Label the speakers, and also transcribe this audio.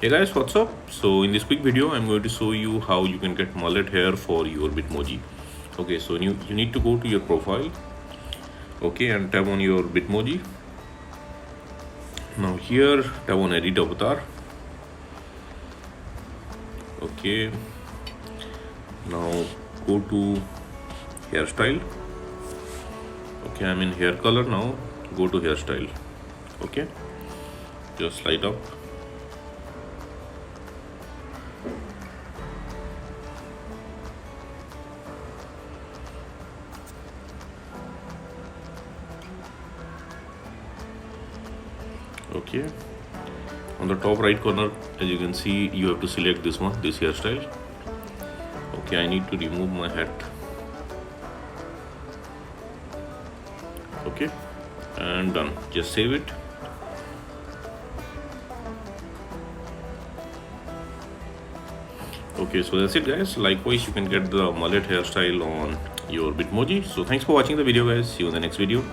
Speaker 1: Hey guys, what's up? So in this quick video I'm going to show you how you can get mullet hair for your bitmoji. Okay, so you need to go to your profile, okay, and tap on your bitmoji. Now here tap on edit avatar. Okay, now go to hairstyle. Okay, I'm in hair color now. Go to hairstyle. Okay, just slide up. Okay, on the top right corner, as you can see, you have to select this one, this hairstyle. Okay, I need to remove my hat. Okay, and done. Just save it. Okay, so that's it guys. Likewise, you can get the mullet hairstyle on your bitmoji. So thanks for watching the video guys. See you in the next video.